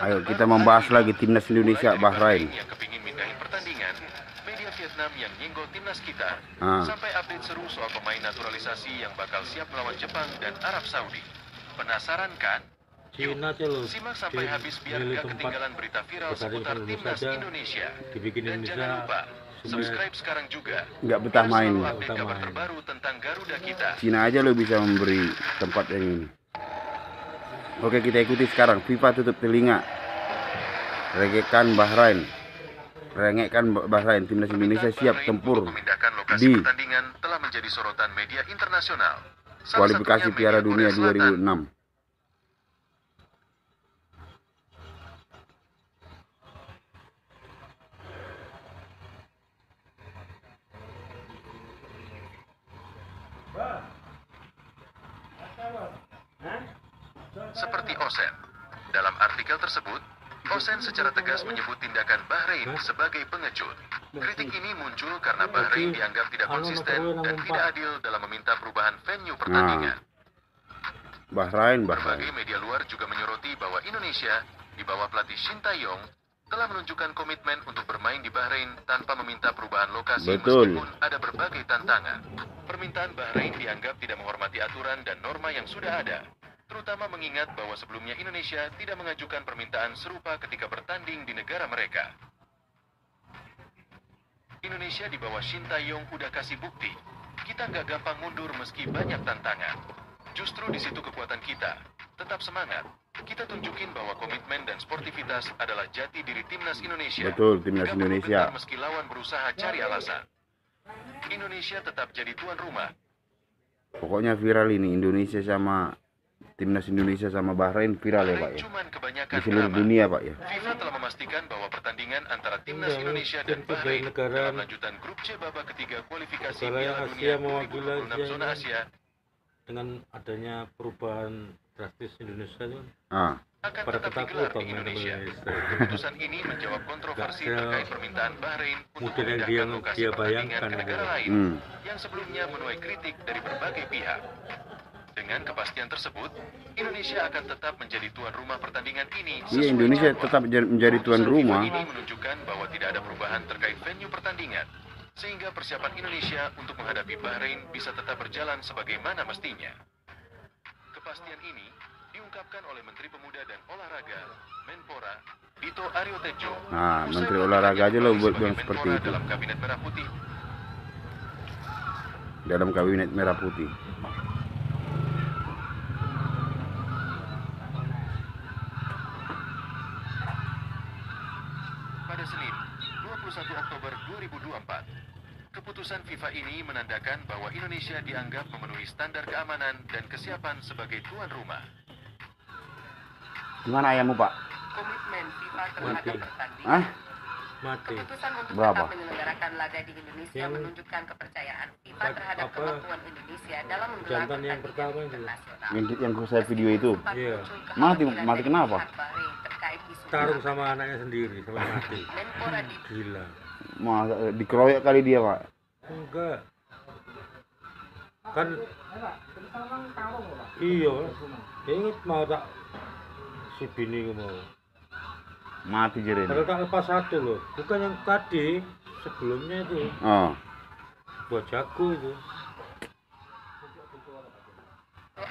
Ayo kita membahas lagi timnas Indonesia Bahrain. Yang kepingin mindahin pertandingan, media Vietnam yang nyenggol timnas kita, sampai update seru soal pemain naturalisasi yang bakal siap melawan Jepang dan Arab Saudi. Penasaran kan? Cina loh. Simak sampai habis biar gak ketinggalan berita viral seputar timnas Indonesia. Dan jangan lupa subscribe sekarang juga. Nggak betah main. Update kabar terbaru tentang Garuda kita. Cina aja lo bisa memberi tempat yang ini. Oke, kita ikuti sekarang. FIFA tutup telinga. Rengekkan Bahrain. Timnas Indonesia siap tempur di pertandingan telah menjadi sorotan media internasional. Kualifikasi Piala Dunia 2006. Seperti Osen. Dalam artikel tersebut, Osen secara tegas menyebut tindakan Bahrain sebagai pengecut. Kritik ini muncul karena Bahrain dianggap tidak konsisten dan tidak adil dalam meminta perubahan venue pertandingan. Berbagai media luar juga menyoroti bahwa Indonesia di bawah pelatih Shin Tae-yong telah menunjukkan komitmen untuk bermain di Bahrain tanpa meminta perubahan lokasi meskipun ada berbagai tantangan. Permintaan Bahrain dianggap tidak menghormati aturan dan norma yang sudah ada, terutama mengingat bahwa sebelumnya Indonesia tidak mengajukan permintaan serupa ketika bertanding di negara mereka. Indonesia di bawah Shin Tae-yong udah kasih bukti, kita nggak gampang mundur meski banyak tantangan. Justru di situ kekuatan kita. Tetap semangat. Kita tunjukin bahwa komitmen dan sportivitas adalah jati diri timnas Indonesia. Betul, timnas Indonesia. Meski lawan berusaha cari alasan. Indonesia tetap jadi tuan rumah. Pokoknya viral ini timnas Indonesia sama Bahrain viral ya Pak ya. Di seluruh dunia Pak ya. FIFA telah memastikan bahwa pertandingan antara timnas Indonesia dan Bahrain dalam lanjutan grup C babak ketiga kualifikasi Piala Dunia 2026 zona Asia dengan adanya perubahan drastis Indonesia itu akan tetap digelar di Indonesia. Keputusan ini menjawab kontroversi terkait permintaan Bahrain untuk memindahkan lokasi pertandingan ke negara lain yang sebelumnya menuai kritik dari berbagai pihak. Dengan kepastian tersebut, Indonesia akan tetap menjadi tuan rumah pertandingan ini. Iya, Indonesia tetap menjadi tuan rumah. Ini menunjukkan bahwa tidak ada perubahan terkait venue pertandingan, sehingga persiapan Indonesia untuk menghadapi Bahrain bisa tetap berjalan sebagaimana mestinya. Kepastian ini diungkapkan oleh Menteri Pemuda dan Olahraga, Menpora, Dito Aryo Tejo. Menteri Olahraga aja lo buat bilang seperti itu. Dalam Kabinet Merah Putih. Dalam Kabinet Merah Putih. Pada Senin, 21 Oktober 2024, keputusan FIFA ini menandakan bahwa Indonesia dianggap memenuhi standar keamanan dan kesiapan sebagai tuan rumah. Gimana ayammu Pak? Komitmen FIFA terhadap pertandingan. Keputusan untuk tetap menyelenggarakan laga di Indonesia menunjukkan kepercayaan FIFA terhadap kemampuan Indonesia dalam menggelar pertandingan internasional. Yang saya video itu. Iya. Mati kenapa? Tarung sama anaknya sendiri, sama mati. Gila. Dikeroyok kali dia Pak. Enggak. Kan iya. Ingat mau tak si bini mau. Mati jeren. Kalau tak lepas satu loh, bukan yang tadi sebelumnya itu. Buat jago itu.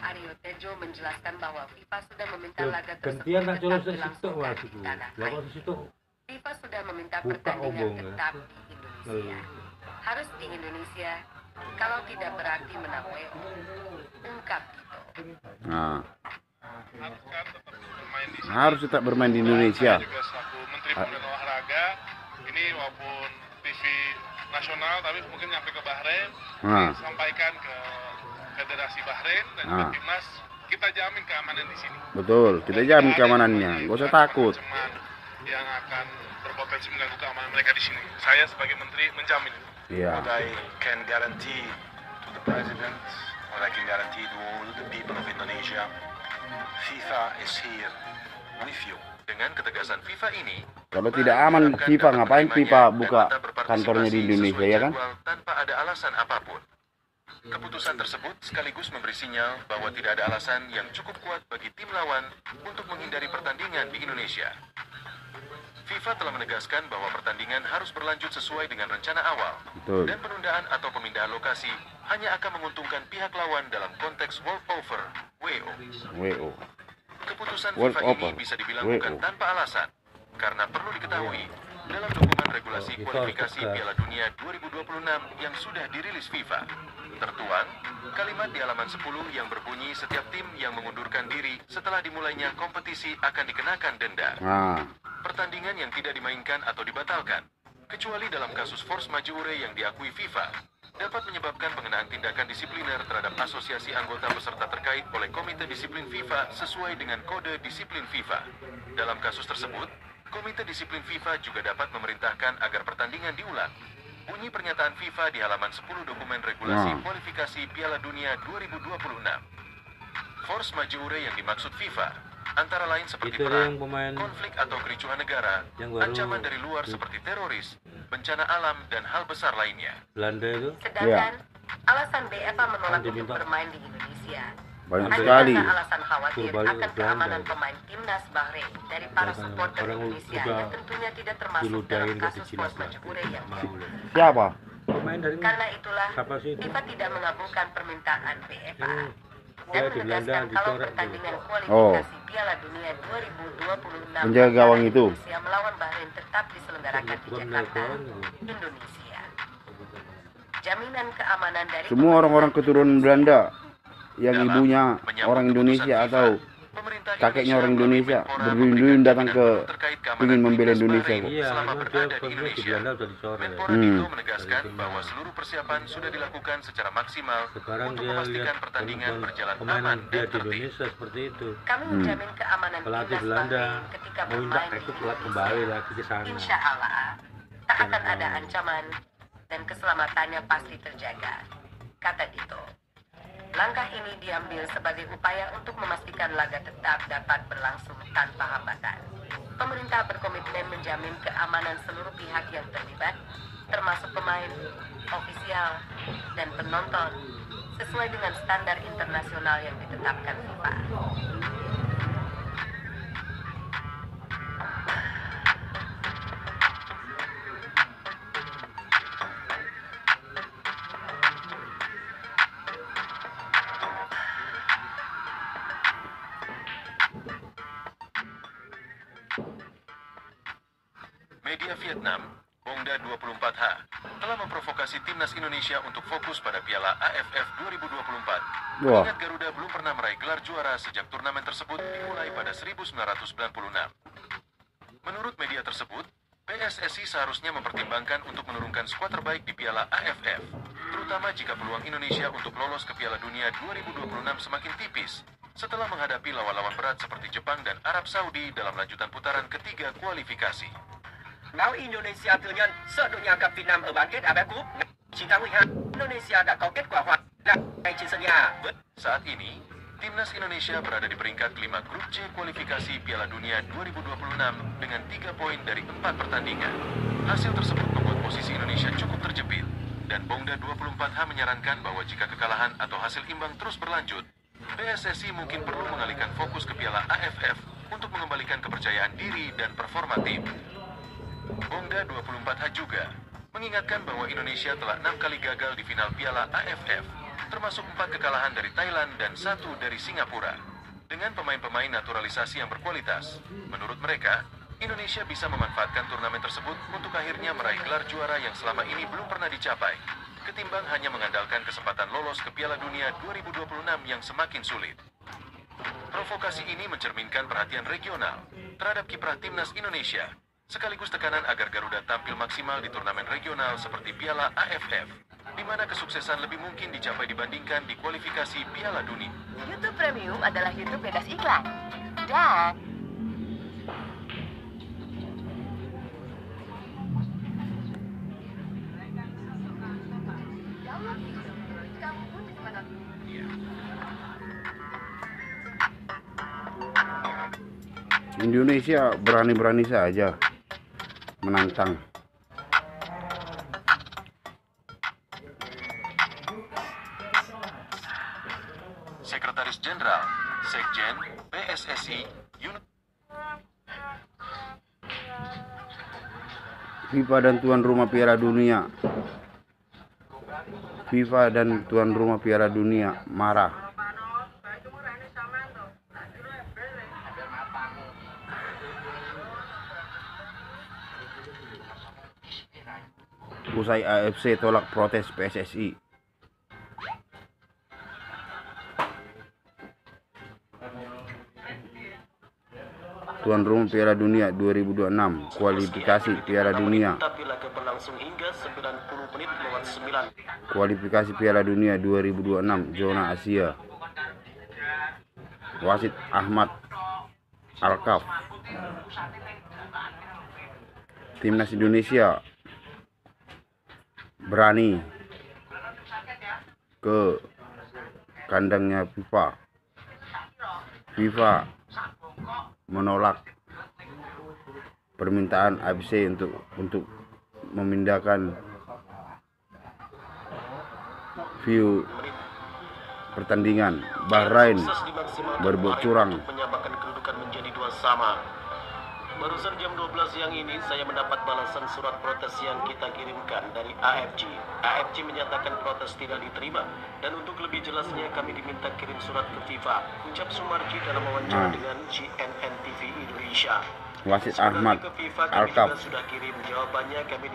Aryo Tejo menjelaskan bahwa FIFA sudah meminta laga tersebut tetap dilangsungkan di tanah air. FIFA sudah meminta pertandingan tetap di Indonesia. Harus di Indonesia, kalau tidak berarti menang WO. Ungkap gitu. Harus tetap bermain di Indonesia. Juga selaku Menteri Pemuda dan Olahraga ini maupun TV nasional, tapi mungkin sampai ke Bahrain, sampaikan ke Federasi Bahrain dan juga timnas, kita jamin keamanan di sini. Betul, kita jamin keamanannya, gak usah takut. Yang akan berpotensi mengganggu keamanan mereka di sini. Saya sebagai menteri menjamin. What I can guarantee to the president, what I can guarantee to all the people of Indonesia, FIFA is here with you. Dengan ketegasan FIFA ini, kalau tidak aman FIFA, ngapain FIFA buka kantornya di Indonesia ya kan? Tanpa ada alasan apapun. Keputusan tersebut sekaligus memberi sinyal bahwa tidak ada alasan yang cukup kuat bagi tim lawan untuk menghindari pertandingan di Indonesia. FIFA telah menegaskan bahwa pertandingan harus berlanjut sesuai dengan rencana awal, Betul. dan penundaan atau pemindahan lokasi hanya akan menguntungkan pihak lawan dalam konteks walkover (WO). WO. Keputusan Walk FIFA ini over. bisa dibilang WO. bukan tanpa alasan, karena perlu diketahui dalam dokumen regulasi FIFA kualifikasi tegas. Piala Dunia 2026 yang sudah dirilis FIFA, tertuang kalimat di halaman 10 yang berbunyi setiap tim yang mengundurkan diri setelah dimulainya kompetisi akan dikenakan denda. Nah, Pertandingan yang tidak dimainkan atau dibatalkan, kecuali dalam kasus force majeure yang diakui FIFA, dapat menyebabkan pengenaan tindakan disipliner terhadap asosiasi anggota peserta terkait oleh Komite Disiplin FIFA sesuai dengan Kode Disiplin FIFA. Dalam kasus tersebut, Komite Disiplin FIFA juga dapat memerintahkan agar pertandingan diulang. Bunyi pernyataan FIFA di halaman 10 dokumen regulasi kualifikasi Piala Dunia 2026. Force majeure yang dimaksud FIFA antara lain seperti Itu perang, yang pemain konflik atau kericuhan negara, yang baru ancaman dari luar seperti teroris, bencana alam, dan hal besar lainnya. Belanda itu. Sedangkan alasan BFA menolak Kan untuk diminta. bermain di Indonesia banyak hanya sekali. karena alasan khawatir Tuh, balik akan ke Belanda. keamanan pemain timnas Bahrain dari para Bahkan supporter orang Indonesia udah yang tentunya tidak termasuk dalam diludahin ke kasus Cina force majeure yang mau loh. Siapa? Pemain dari Karena itulah siapa sih itu? FIFA tidak mengabulkan permintaan BFA dan Ya, di Belanda menegaskan kalau dicoret pertandingan dulu. kualifikasi Piala Dunia 2026 Penjaga gawang antara itu. Indonesia melawan Bahrain tetap diselenggarakan di Bukan Jakarta, gawang itu. Indonesia. Jaminan keamanan dari Semua orang-orang keturunan Belanda yang Dalam ibunya menyambut orang keputusan Indonesia FIFA, atau pemerintah kakeknya orang melalui Indonesia Menpora berduyun-duyun memberikan datang ke jaminan terkait keamanan ingin membela timnas Indonesia Bahrain kok. Iya, selama emang dia berada di pernah di Indonesia. Belanda udah dicoret. Menpora Hmm. itu menegaskan Dari bahwa timnas. seluruh persiapan sudah dilakukan secara maksimal Sekarang untuk dia memastikan lihat pertandingan berjalan pemain aman dia dan di tertib. Indonesia seperti itu. Kami menjamin keamanan Pelatih timnas Belanda Bahrain ketika mau minta bermain di itu Indonesia. kembali lagi ke sana. Insya Allah tak akan ada ancaman dan keselamatannya pasti terjaga, kata Dito. Langkah ini diambil sebagai upaya untuk memastikan laga tetap dapat berlangsung tanpa hambatan. Pemerintah berkomitmen menjamin keamanan seluruh pihak yang terlibat, termasuk pemain, ofisial, dan penonton, sesuai dengan standar internasional yang ditetapkan FIFA. Media Vietnam, Bongda 24H, telah memprovokasi timnas Indonesia untuk fokus pada Piala AFF 2024. Wah. Mengingat Garuda belum pernah meraih gelar juara sejak turnamen tersebut dimulai pada 1996. Menurut media tersebut, PSSI seharusnya mempertimbangkan untuk menurunkan skuad terbaik di Piala AFF, terutama jika peluang Indonesia untuk lolos ke Piala Dunia 2026 semakin tipis, setelah menghadapi lawan-lawan berat seperti Jepang dan Arab Saudi dalam lanjutan putaran ketiga kualifikasi. Báo Indonesia thừa nhận sợ đội nhà gặp Việt Nam ở bán kết AFF Cup 9 tháng 12, Indonesia đã có kết quả hòa ngay trên sân nhà với Saat ini, timnas Indonesia berada di peringkat 5 grup C kualifikasi Piala Dunia 2026 dengan 3 poin dari 4 pertandingan. Hasil tersebut membuat posisi Indonesia cukup terjepit, dan Bongda 24H menyarankan bahwa jika kekalahan atau hasil imbang terus berlanjut, PSSI mungkin perlu mengalihkan fokus ke Piala AFF untuk mengembalikan kepercayaan diri dan performa tim. Bongda 24H juga mengingatkan bahwa Indonesia telah 6 kali gagal di final Piala AFF, termasuk 4 kekalahan dari Thailand dan 1 dari Singapura. Dengan pemain-pemain naturalisasi yang berkualitas, menurut mereka, Indonesia bisa memanfaatkan turnamen tersebut untuk akhirnya meraih gelar juara yang selama ini belum pernah dicapai, ketimbang hanya mengandalkan kesempatan lolos ke Piala Dunia 2026 yang semakin sulit. Provokasi ini mencerminkan perhatian regional terhadap kiprah timnas Indonesia, sekaligus tekanan agar Garuda tampil maksimal di turnamen regional seperti Piala AFF, di mana kesuksesan lebih mungkin dicapai dibandingkan di kualifikasi Piala Dunia. YouTube Premium adalah YouTube bebas iklan. Dan Indonesia berani-berani saja menantang. FIFA dan tuan rumah Piala Dunia. FIFA dan tuan rumah Piala Dunia marah. Usai AFC tolak protes PSSI. Tuan rumah Piala Dunia 2026, kualifikasi Piala Dunia. Kualifikasi Piala Dunia 2026 zona Asia. Wasit Ahmad Alkaf. Timnas Indonesia berani ke kandangnya FIFA. FIFA menolak permintaan AFC untuk memindahkan view pertandingan. Bahrain berbuat curang. Menyamakan kedudukan menjadi 2-2. Barusan jam 12 siang ini saya mendapat balasan surat protes yang kita kirimkan dari AFC. AFC menyatakan protes tidak diterima dan untuk lebih jelasnya kami diminta kirim surat ke FIFA. Ucap Sumarji dalam wawancara dengan CNN TV Indonesia. Wasit Ahmad Alkaf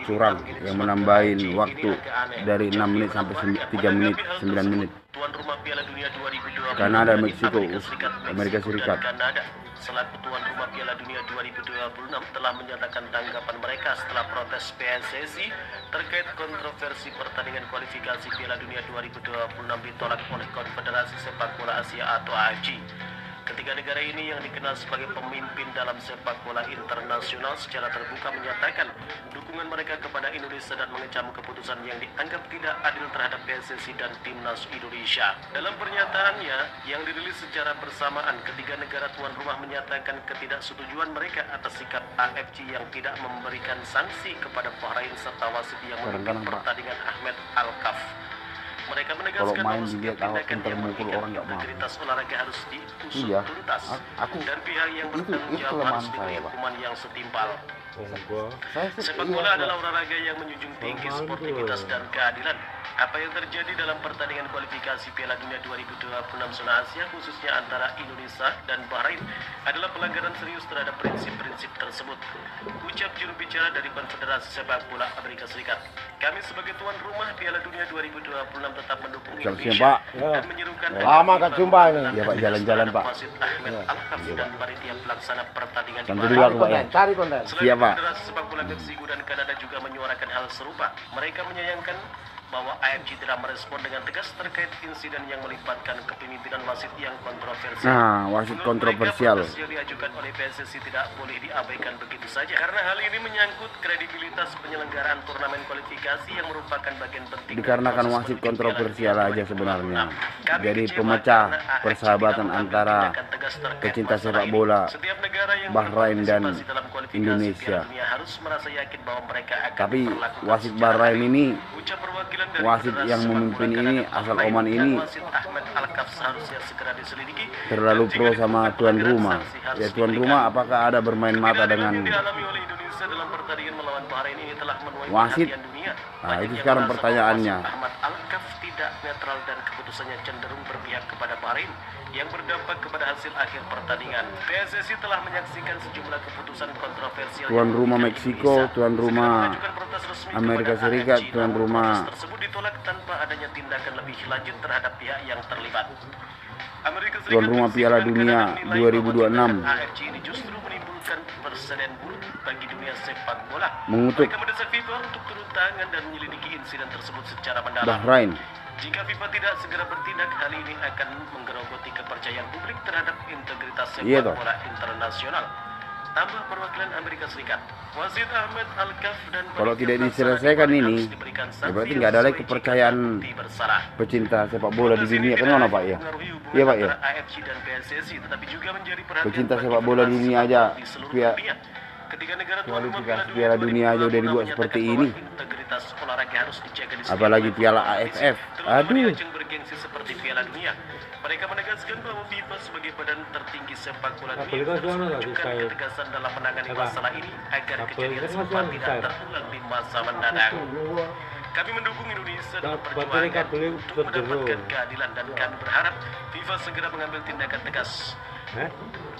curang yang menambahin waktu dari 6 menit sampai 3 menit 9 menit. Tuan rumah Piala Dunia 2022 Kanada, Meksiko, Amerika Serikat. Kanada selaku tuan rumah Piala Dunia 2026 telah menyatakan tanggapan mereka setelah protes PSSI terkait kontroversi pertandingan kualifikasi Piala Dunia 2026 ditolak oleh Konfederasi Sepak Bola Asia atau AFC. Ketiga negara ini yang dikenal sebagai pemimpin dalam sepak bola internasional secara terbuka menyatakan dukungan mereka kepada Indonesia dan mengecam keputusan yang dianggap tidak adil terhadap PSSI dan Timnas Indonesia. Dalam pernyataannya yang dirilis secara bersamaan, ketiga negara tuan rumah menyatakan ketidaksetujuan mereka atas sikap AFC yang tidak memberikan sanksi kepada Bahrain serta wasit yang memimpin pertandingan Ahmad Alkaf. Mereka menegaskan bahwa setiap tindakan yang mengikat integritas olahraga harus diusut tuntas dan pihak yang bertanggung jawab harus diberi hukuman yang setimpal. Sepak bola adalah olahraga yang menjunjung tinggi sportivitas dan keadilan. Apa yang terjadi dalam pertandingan kualifikasi Piala Dunia 2026 zona Asia khususnya antara Indonesia dan Bahrain adalah pelanggaran serius terhadap prinsip-prinsip tersebut. Ucap juru bicara dari Konfederasi Sepak Bola Amerika Serikat. Kami sebagai tuan rumah Piala Dunia 2026 tetap mendukung Indonesia dan menyerukan lama kan jumpa ini. Ya Pak, jalan-jalan Pak. Wasit Ahmad Alkaf dan panitia pelaksana pertandingan di Sampai Bahrain. dulu Pak ya. Cari konten. Siap Pak. Federasi Sepak Bola Meksiko dan Kanada juga menyuarakan hal serupa. Mereka menyayangkan bahwa AFC tidak merespon dengan tegas terkait insiden yang melibatkan kepemimpinan wasit yang kontroversial. Nah, wasit kontroversial. Protes yang diajukan oleh PSSI tidak boleh diabaikan begitu saja karena hal ini menyangkut kredibilitas penyelenggaraan turnamen kualifikasi yang merupakan bagian penting. Dikarenakan wasit kontroversial aja sebenarnya. Jadi pemecah persahabatan antara pecinta sepak bola Bahrain dan Indonesia. Tapi wasit Bahrain ini, wasit yang memimpin ini asal Oman ini terlalu pro sama tuan rumah. Ya tuan rumah apakah ada bermain mata dengan wasit? Nah itu sekarang pertanyaannya. Ahmad Alkaf tidak netral dan keputusannya cenderung berpihak kepada Bahrain yang berdampak kepada hasil akhir pertandingan. PSSI telah menyaksikan sejumlah keputusan kontroversial. Tuan rumah Meksiko, tuan rumah Amerika Serikat, tuan rumah tersebut ditolak tanpa adanya tindakan lebih lanjut terhadap pihak yang terlibat. tuan rumah Piala Dunia 2026 AFC ini justru menimbulkan presiden buruk bagi dunia sepak bola. mengutuk Mereka mendesak FIFA untuk turun tangan dan menyelidiki insiden tersebut secara mendalam. Bahrain. Jika FIFA tidak segera bertindak, hal ini akan menggerogoti kepercayaan publik terhadap integritas sepak bola internasional. Tambah perwakilan Amerika Serikat, wasit Ahmad Alkaf dan Kalau tidak diselesaikan ini, ya berarti nggak ada lagi kepercayaan pecinta sepak bola di dunia, kan mana Pak ya? Iya Pak ya. Pecinta sepak bola di dunia aja, kualifikasi Piala Dunia aja udah dibuat seperti ini. Apalagi Piala AFF. Aduh. Mereka menegaskan bahwa FIFA sebagai badan tertinggi sepak bola Kabel dunia kan terus soalnya nggak menunjukkan bisa. ketegasan dalam menangani Apa? masalah ini agar Kabel kejadian kan serupa masih tidak bisa. terulang di masa mendatang. Kami mendukung Indonesia dalam Baterai perjuangan kabel untuk berdero. mendapatkan keadilan dan kami berharap FIFA segera mengambil tindakan tegas.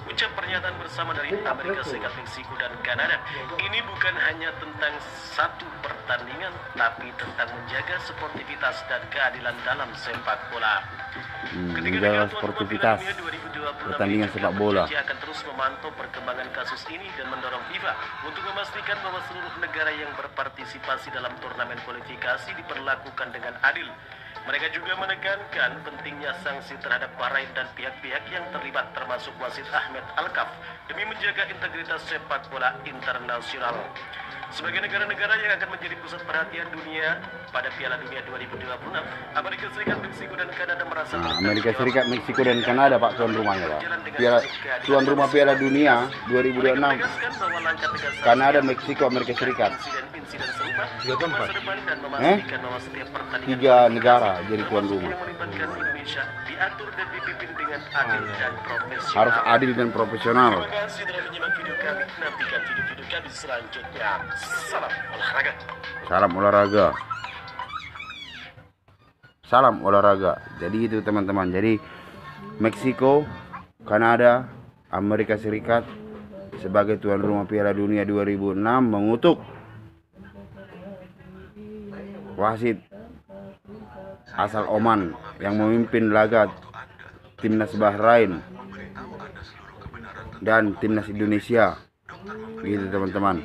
Ucap pernyataan bersama dari Amerika Serikat, Meksiko, dan Kanada. Ini bukan hanya tentang satu pertandingan, tapi tentang menjaga sportivitas dan keadilan dalam sepak bola. Menjaga sportivitas pertandingan sepak bola. Akan terus memantau perkembangan kasus ini dan mendorong FIFA untuk memastikan bahwa seluruh negara yang berpartisipasi dalam turnamen kualifikasi diperlakukan dengan adil. Mereka juga menekankan pentingnya sanksi terhadap Bahrain dan pihak-pihak yang terlibat termasuk wasit Ahmed Alkaf demi menjaga integritas sepak bola internasional. Sebagai negara-negara yang akan menjadi pusat perhatian dunia pada Piala Dunia 2026, Amerika Serikat, Meksiko, dan Kanada merasa Amerika Serikat, Meksiko, dan Kanada Pak tuan rumahnya Pak. Tuan rumah Piala Dunia 2026. Kanada, Meksiko, Amerika Serikat. Tiga negara jadi tuan rumah. Harus adil dan profesional. Terima kasih telah menyimak video kami. Nantikan video-video kami selanjutnya. Salam olahraga. Salam olahraga. Salam olahraga. Jadi itu teman-teman. Jadi Meksiko, Kanada, Amerika Serikat sebagai tuan rumah Piala Dunia 2006 mengutuk wasit asal Oman yang memimpin laga timnas Bahrain dan timnas Indonesia. Gitu teman-teman.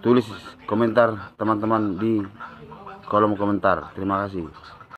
Tulis komentar teman-teman di kolom komentar. Terima kasih.